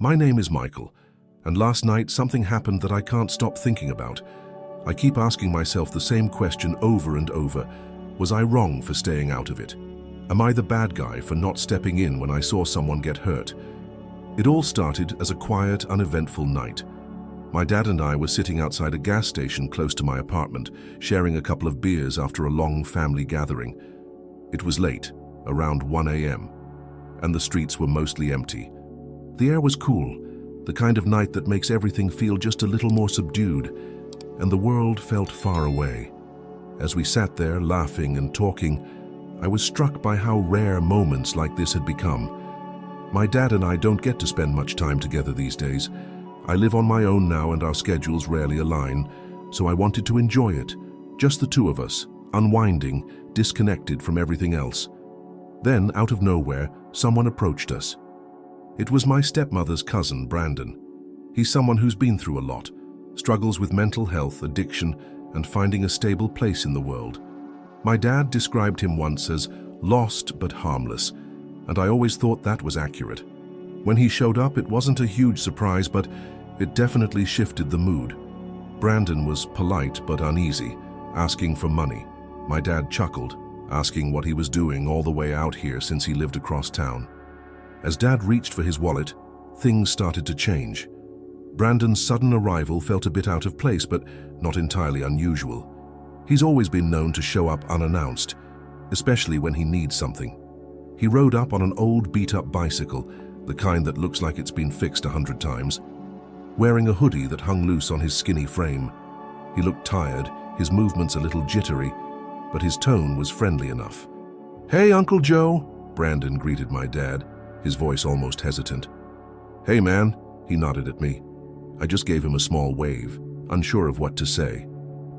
My name is Michael, and last night something happened that I can't stop thinking about. I keep asking myself the same question over and over. Was I wrong for staying out of it? Am I the bad guy for not stepping in when I saw someone get hurt? It all started as a quiet, uneventful night. My dad and I were sitting outside a gas station close to my apartment, sharing a couple of beers after a long family gathering. It was late, around 1 a.m., and the streets were mostly empty. The air was cool, the kind of night that makes everything feel just a little more subdued, and the world felt far away. As we sat there laughing and talking, I was struck by how rare moments like this had become. My dad and I don't get to spend much time together these days. I live on my own now and our schedules rarely align, so I wanted to enjoy it, just the two of us, unwinding, disconnected from everything else. Then, out of nowhere, someone approached us. It was my stepmother's cousin, Brandon. He's someone who's been through a lot, struggles with mental health, addiction, and finding a stable place in the world. My dad described him once as lost but harmless, and I always thought that was accurate. When he showed up, it wasn't a huge surprise, but it definitely shifted the mood. Brandon was polite but uneasy, asking for money. My dad chuckled, asking what he was doing all the way out here since he lived across town. As Dad reached for his wallet, things started to change. Brandon's sudden arrival felt a bit out of place, but not entirely unusual. He's always been known to show up unannounced, especially when he needs something. He rode up on an old beat-up bicycle, the kind that looks like it's been fixed 100 times, wearing a hoodie that hung loose on his skinny frame. He looked tired, his movements a little jittery, but his tone was friendly enough. "Hey, Uncle Joe," Brandon greeted my dad, his voice almost hesitant. "Hey, man," he nodded at me. I just gave him a small wave, unsure of what to say.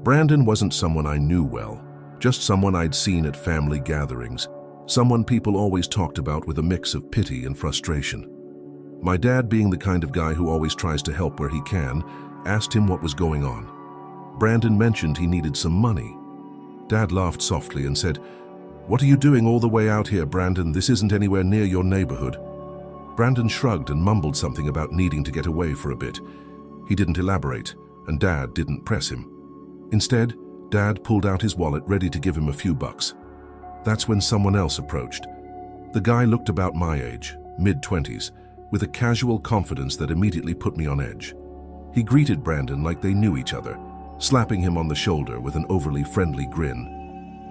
Brandon wasn't someone I knew well, just someone I'd seen at family gatherings, someone people always talked about with a mix of pity and frustration. My dad, being the kind of guy who always tries to help where he can, asked him what was going on. Brandon mentioned he needed some money. Dad laughed softly and said, "What are you doing all the way out here, Brandon? This isn't anywhere near your neighborhood." Brandon shrugged and mumbled something about needing to get away for a bit. He didn't elaborate, and Dad didn't press him. Instead, Dad pulled out his wallet ready to give him a few bucks. That's when someone else approached. The guy looked about my age, mid-20s, with a casual confidence that immediately put me on edge. He greeted Brandon like they knew each other, slapping him on the shoulder with an overly friendly grin.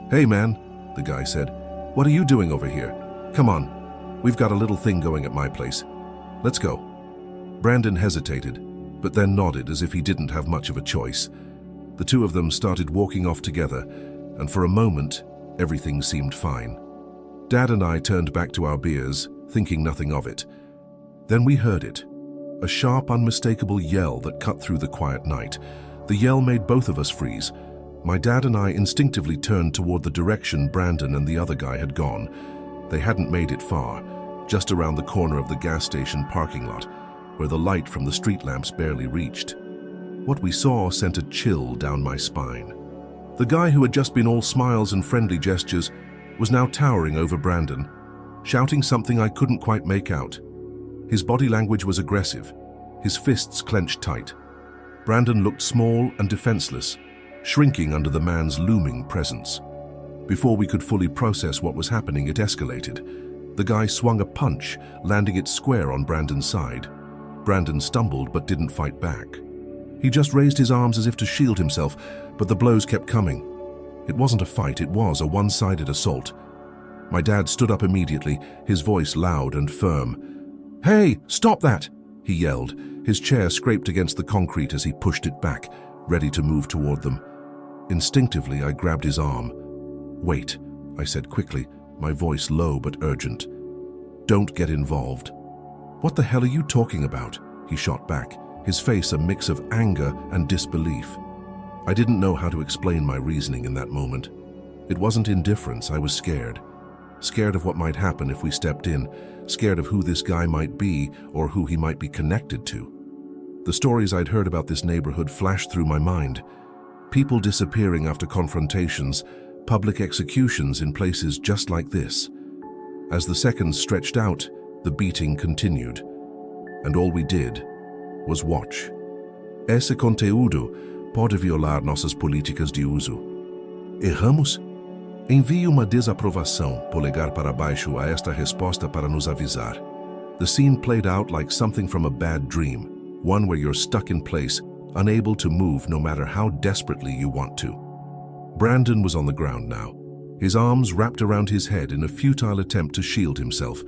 "Hey, man," the guy said, "what are you doing over here? Come on, we've got a little thing going at my place. Let's go." Brandon hesitated, but then nodded as if he didn't have much of a choice. The two of them started walking off together, and for a moment, everything seemed fine. Dad and I turned back to our beers, thinking nothing of it. Then we heard it, a sharp, unmistakable yell that cut through the quiet night. The yell made both of us freeze. My dad and I instinctively turned toward the direction Brandon and the other guy had gone. They hadn't made it far, just around the corner of the gas station parking lot, where the light from the street lamps barely reached. What we saw sent a chill down my spine. The guy who had just been all smiles and friendly gestures was now towering over Brandon, shouting something I couldn't quite make out. His body language was aggressive, his fists clenched tight. Brandon looked small and defenseless, shrinking under the man's looming presence. Before we could fully process what was happening, it escalated. The guy swung a punch, landing it square on Brandon's side. Brandon stumbled but didn't fight back. He just raised his arms as if to shield himself, but the blows kept coming. It wasn't a fight, it was a one-sided assault. My dad stood up immediately, his voice loud and firm. "Hey, stop that!" he yelled. His chair scraped against the concrete as he pushed it back, ready to move toward them. Instinctively, I grabbed his arm. "Wait," I said quickly, my voice low but urgent. "Don't get involved." "What the hell are you talking about?" he shot back, his face a mix of anger and disbelief. I didn't know how to explain my reasoning in that moment. It wasn't indifference, I was scared. Scared of what might happen if we stepped in, scared of who this guy might be or who he might be connected to. The stories I'd heard about this neighborhood flashed through my mind. People disappearing after confrontations, public executions in places just like this. As the seconds stretched out, the beating continued. and all we did was watch. Esse conteúdo pode violar nossas políticas de uso. Erramos? Envie uma desaprovação, polegar para baixo, a esta resposta para nos avisar. The scene played out like something from a bad dream, one where you're stuck in place, unable to move no matter how desperately you want to. Brandon was on the ground now, his arms wrapped around his head in a futile attempt to shield himself.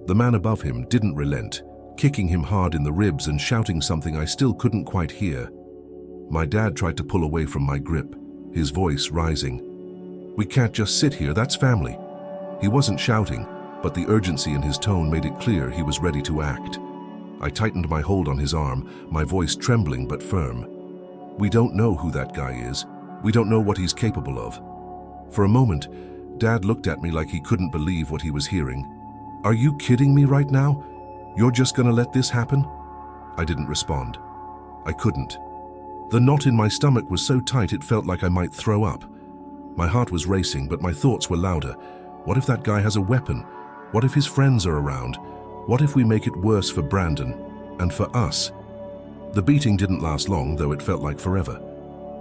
The man above him didn't relent, kicking him hard in the ribs and shouting something I still couldn't quite hear. My dad tried to pull away from my grip, his voice rising. "We can't just sit here, that's family." He wasn't shouting, but the urgency in his tone made it clear he was ready to act. I tightened my hold on his arm, my voice trembling but firm. "We don't know who that guy is. We don't know what he's capable of." For a moment, Dad looked at me like he couldn't believe what he was hearing. "Are you kidding me right now? You're just gonna let this happen?" I didn't respond. I couldn't. The knot in my stomach was so tight it felt like I might throw up. My heart was racing, but my thoughts were louder. What if that guy has a weapon? What if his friends are around? What if we make it worse for Brandon and for us? The beating didn't last long, though it felt like forever.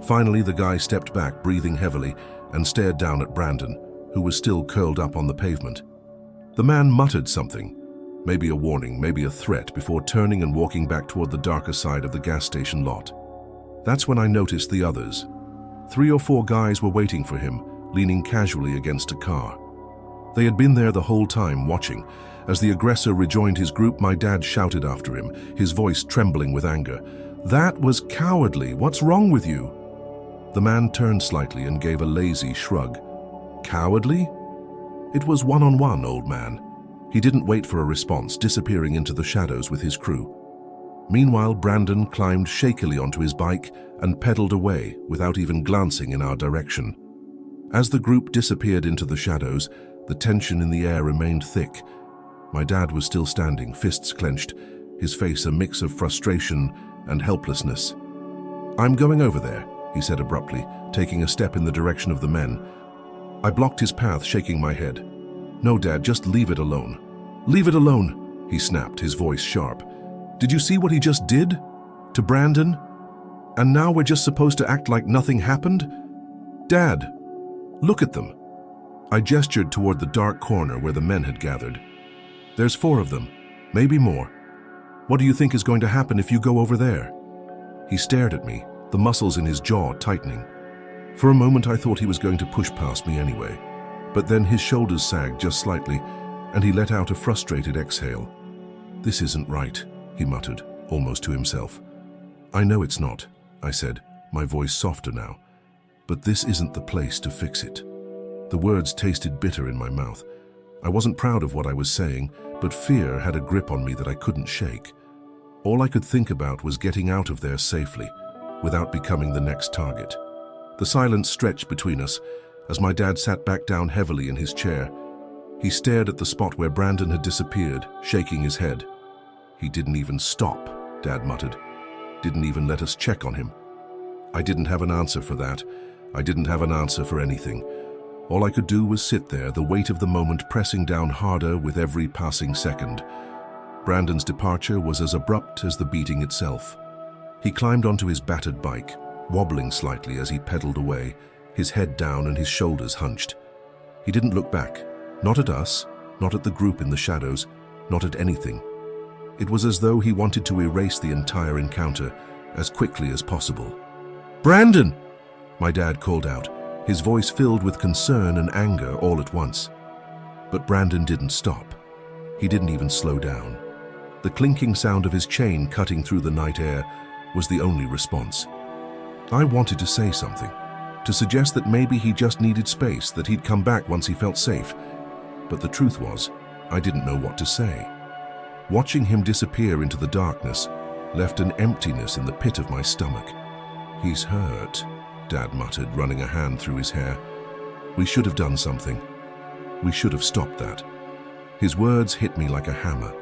Finally, the guy stepped back, breathing heavily, and stared down at Brandon, who was still curled up on the pavement. The man muttered something, maybe a warning, maybe a threat, before turning and walking back toward the darker side of the gas station lot. That's when I noticed the others. 3 or 4 guys were waiting for him, leaning casually against a car. They had been there the whole time, watching. As the aggressor rejoined his group, my dad shouted after him, his voice trembling with anger. "That was cowardly. What's wrong with you?" The man turned slightly and gave a lazy shrug. "Cowardly?" "It was one-on-one, old man." He didn't wait for a response, disappearing into the shadows with his crew. Meanwhile, Brandon climbed shakily onto his bike and pedaled away without even glancing in our direction. As the group disappeared into the shadows, the tension in the air remained thick. My dad was still standing, fists clenched, his face a mix of frustration and helplessness. "I'm going over there," he said abruptly, taking a step in the direction of the men. I blocked his path, shaking my head. "No, Dad, just leave it alone." "Leave it alone," he snapped, his voice sharp. "Did you see what he just did? To Brandon? And now we're just supposed to act like nothing happened? Dad, look at them." I gestured toward the dark corner where the men had gathered. "There's 4 of them, maybe more. What do you think is going to happen if you go over there?" He stared at me, the muscles in his jaw tightening. For a moment I thought he was going to push past me anyway, but then his shoulders sagged just slightly, and he let out a frustrated exhale. "This isn't right," he muttered, almost to himself. "I know it's not," I said, my voice softer now, "but this isn't the place to fix it." The words tasted bitter in my mouth. I wasn't proud of what I was saying, but fear had a grip on me that I couldn't shake. All I could think about was getting out of there safely, without becoming the next target. The silence stretched between us as my dad sat back down heavily in his chair. He stared at the spot where Brandon had disappeared, shaking his head. "He didn't even stop," Dad muttered. "Didn't even let us check on him." I didn't have an answer for that. I didn't have an answer for anything. All I could do was sit there, the weight of the moment pressing down harder with every passing second. Brandon's departure was as abrupt as the beating itself. He climbed onto his battered bike, wobbling slightly as he pedaled away, his head down and his shoulders hunched. He didn't look back, not at us, not at the group in the shadows, not at anything. It was as though he wanted to erase the entire encounter as quickly as possible. "Brandon!" my dad called out, his voice filled with concern and anger all at once. But Brandon didn't stop. He didn't even slow down. The clinking sound of his chain cutting through the night air was the only response. I wanted to say something, to suggest that maybe he just needed space, that he'd come back once he felt safe. But the truth was, I didn't know what to say. Watching him disappear into the darkness left an emptiness in the pit of my stomach. "He's hurt," Dad muttered, running a hand through his hair. "We should have done something. We should have stopped that." His words hit me like a hammer.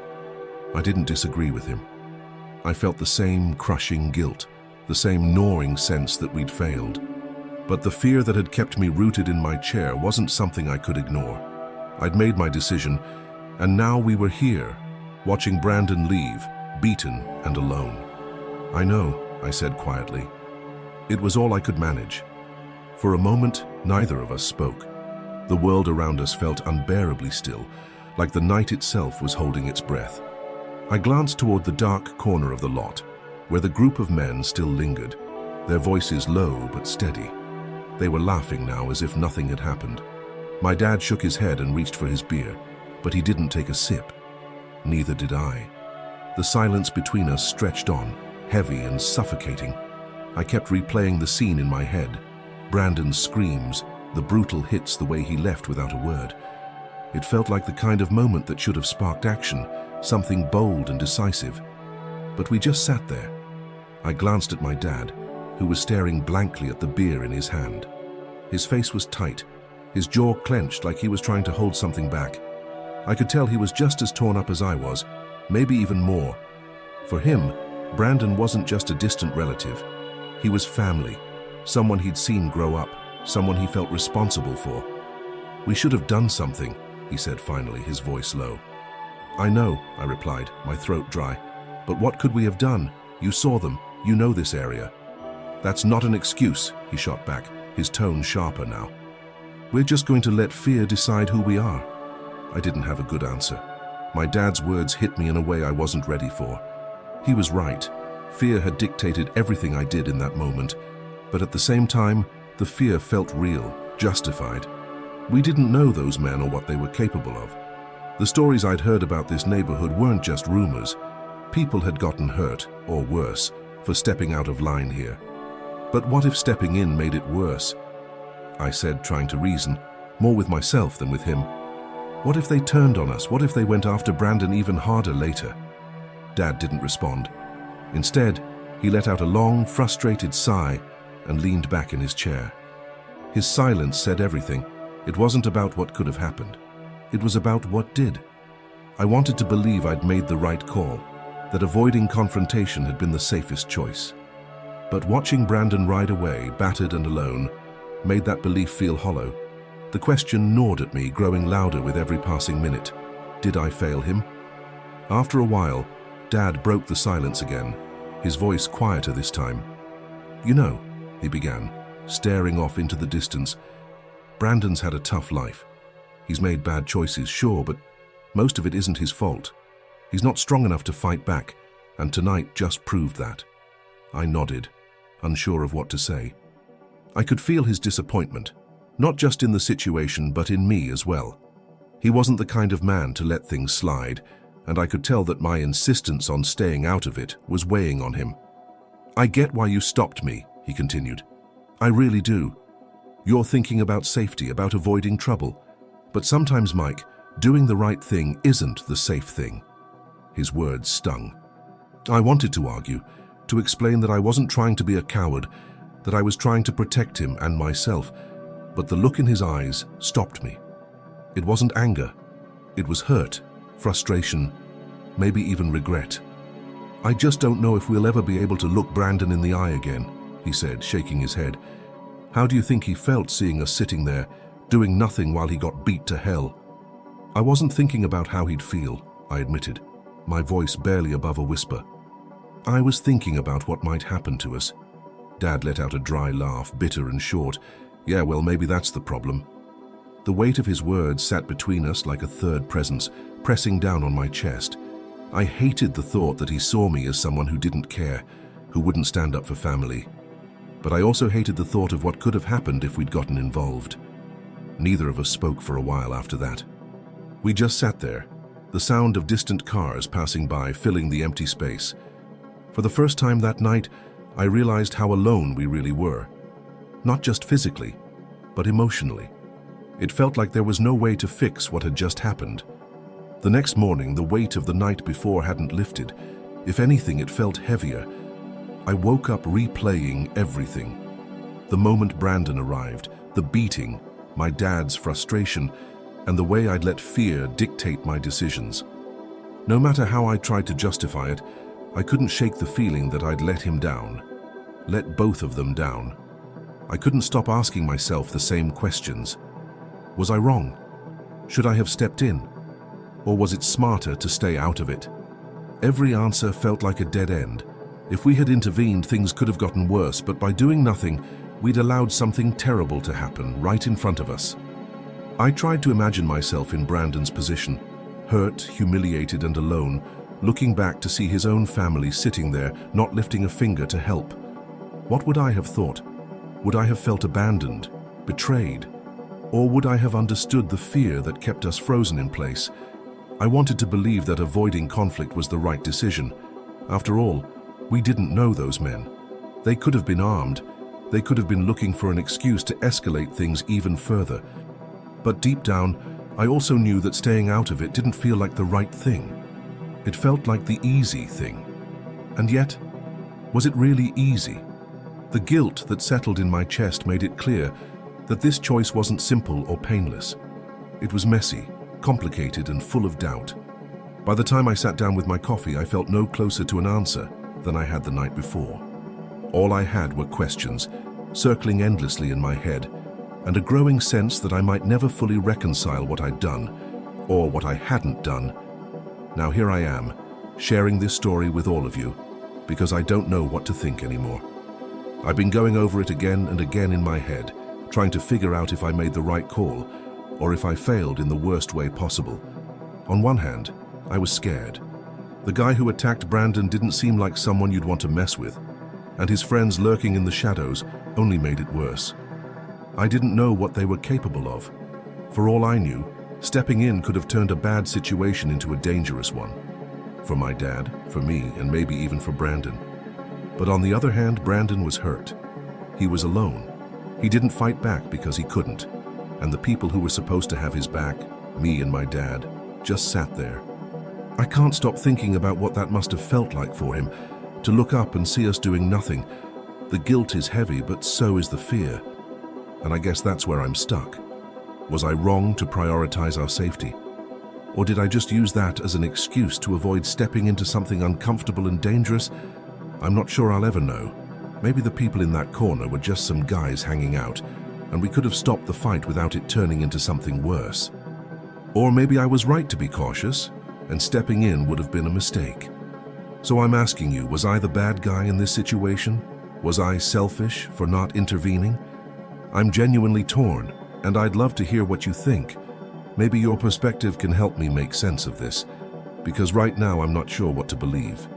I didn't disagree with him. I felt the same crushing guilt, the same gnawing sense that we'd failed. But the fear that had kept me rooted in my chair wasn't something I could ignore. I'd made my decision, and now we were here, watching Brandon leave, beaten and alone. "I know," I said quietly. It was all I could manage. For a moment, neither of us spoke. The world around us felt unbearably still, like the night itself was holding its breath. I glanced toward the dark corner of the lot, where the group of men still lingered, their voices low but steady. They were laughing now as if nothing had happened. My dad shook his head and reached for his beer, but he didn't take a sip. Neither did I. The silence between us stretched on, heavy and suffocating. I kept replaying the scene in my head. Brandon's screams, the brutal hits, the way he left without a word. It felt like the kind of moment that should have sparked action, something bold and decisive. But we just sat there. I glanced at my dad, who was staring blankly at the beer in his hand. His face was tight, his jaw clenched like he was trying to hold something back. I could tell he was just as torn up as I was, maybe even more. For him, Brandon wasn't just a distant relative. He was family, someone he'd seen grow up, someone he felt responsible for. "We should have done something," he said finally, his voice low. "I know," I replied, my throat dry. "But what could we have done? You saw them. You know this area." "That's not an excuse," he shot back, his tone sharper now. "We're just going to let fear decide who we are." I didn't have a good answer. My dad's words hit me in a way I wasn't ready for. He was right. Fear had dictated everything I did in that moment. But at the same time, the fear felt real, justified. We didn't know those men or what they were capable of. The stories I'd heard about this neighborhood weren't just rumors. People had gotten hurt, or worse, for stepping out of line here. But what if stepping in made it worse? I said, trying to reason, more with myself than with him. What if they turned on us? What if they went after Brandon even harder later? Dad didn't respond. Instead, he let out a long, frustrated sigh and leaned back in his chair. His silence said everything. It wasn't about what could have happened. It was about what did. I wanted to believe I'd made the right call, that avoiding confrontation had been the safest choice. But watching Brandon ride away, battered and alone, made that belief feel hollow. The question gnawed at me, growing louder with every passing minute. Did I fail him? After a while, Dad broke the silence again, his voice quieter this time. "You know," he began, staring off into the distance, "Brandon's had a tough life. He's made bad choices, sure, but most of it isn't his fault. He's not strong enough to fight back, and tonight just proved that." I nodded, unsure of what to say. I could feel his disappointment, not just in the situation, but in me as well. He wasn't the kind of man to let things slide, and I could tell that my insistence on staying out of it was weighing on him. "I get why you stopped me," he continued. "I really do. You're thinking about safety, about avoiding trouble. But sometimes, Mike, doing the right thing isn't the safe thing." His words stung. I wanted to argue, to explain that I wasn't trying to be a coward, that I was trying to protect him and myself, but the look in his eyes stopped me. It wasn't anger. It was hurt, frustration, maybe even regret. "I just don't know if we'll ever be able to look Brandon in the eye again," he said, shaking his head. "How do you think he felt seeing us sitting there, doing nothing while he got beat to hell?" I wasn't thinking about how he'd feel, I admitted, my voice barely above a whisper. I was thinking about what might happen to us. Dad let out a dry laugh, bitter and short. "Yeah, well, maybe that's the problem." The weight of his words sat between us like a third presence, pressing down on my chest. I hated the thought that he saw me as someone who didn't care, who wouldn't stand up for family. But I also hated the thought of what could have happened if we'd gotten involved. Neither of us spoke for a while after that. We just sat there, the sound of distant cars passing by filling the empty space. For the first time that night, I realized how alone we really were. Not just physically, but emotionally. It felt like there was no way to fix what had just happened. The next morning, the weight of the night before hadn't lifted. If anything, it felt heavier. I woke up replaying everything. The moment Brandon arrived, the beating, my dad's frustration, and the way I'd let fear dictate my decisions. No matter how I tried to justify it, I couldn't shake the feeling that I'd let him down. Let both of them down. I couldn't stop asking myself the same questions. Was I wrong? Should I have stepped in? Or was it smarter to stay out of it? Every answer felt like a dead end. If we had intervened, things could have gotten worse, but by doing nothing, we'd allowed something terrible to happen right in front of us. I tried to imagine myself in Brandon's position, hurt, humiliated, and alone, looking back to see his own family sitting there, not lifting a finger to help. What would I have thought? Would I have felt abandoned, betrayed? Or would I have understood the fear that kept us frozen in place? I wanted to believe that avoiding conflict was the right decision. After all, we didn't know those men. They could have been armed. They could have been looking for an excuse to escalate things even further. But deep down, I also knew that staying out of it didn't feel like the right thing. It felt like the easy thing. And yet, was it really easy? The guilt that settled in my chest made it clear that this choice wasn't simple or painless. It was messy, complicated, and full of doubt. By the time I sat down with my coffee, I felt no closer to an answer than I had the night before. All I had were questions, circling endlessly in my head, and a growing sense that I might never fully reconcile what I'd done, or what I hadn't done. Now here I am, sharing this story with all of you, because I don't know what to think anymore. I've been going over it again and again in my head, trying to figure out if I made the right call, or if I failed in the worst way possible. On one hand, I was scared. The guy who attacked Brandon didn't seem like someone you'd want to mess with, and his friends lurking in the shadows only made it worse. I didn't know what they were capable of. For all I knew, stepping in could have turned a bad situation into a dangerous one. For my dad, for me, and maybe even for Brandon. But on the other hand, Brandon was hurt. He was alone. He didn't fight back because he couldn't. And the people who were supposed to have his back, me and my dad, just sat there. I can't stop thinking about what that must have felt like for him, to look up and see us doing nothing. The guilt is heavy, but so is the fear. And I guess that's where I'm stuck. Was I wrong to prioritize our safety? Or did I just use that as an excuse to avoid stepping into something uncomfortable and dangerous? I'm not sure I'll ever know. Maybe the people in that corner were just some guys hanging out, and we could have stopped the fight without it turning into something worse. Or maybe I was right to be cautious, and stepping in would have been a mistake. So I'm asking you, was I the bad guy in this situation? Was I selfish for not intervening? I'm genuinely torn, and I'd love to hear what you think. Maybe your perspective can help me make sense of this, because right now I'm not sure what to believe.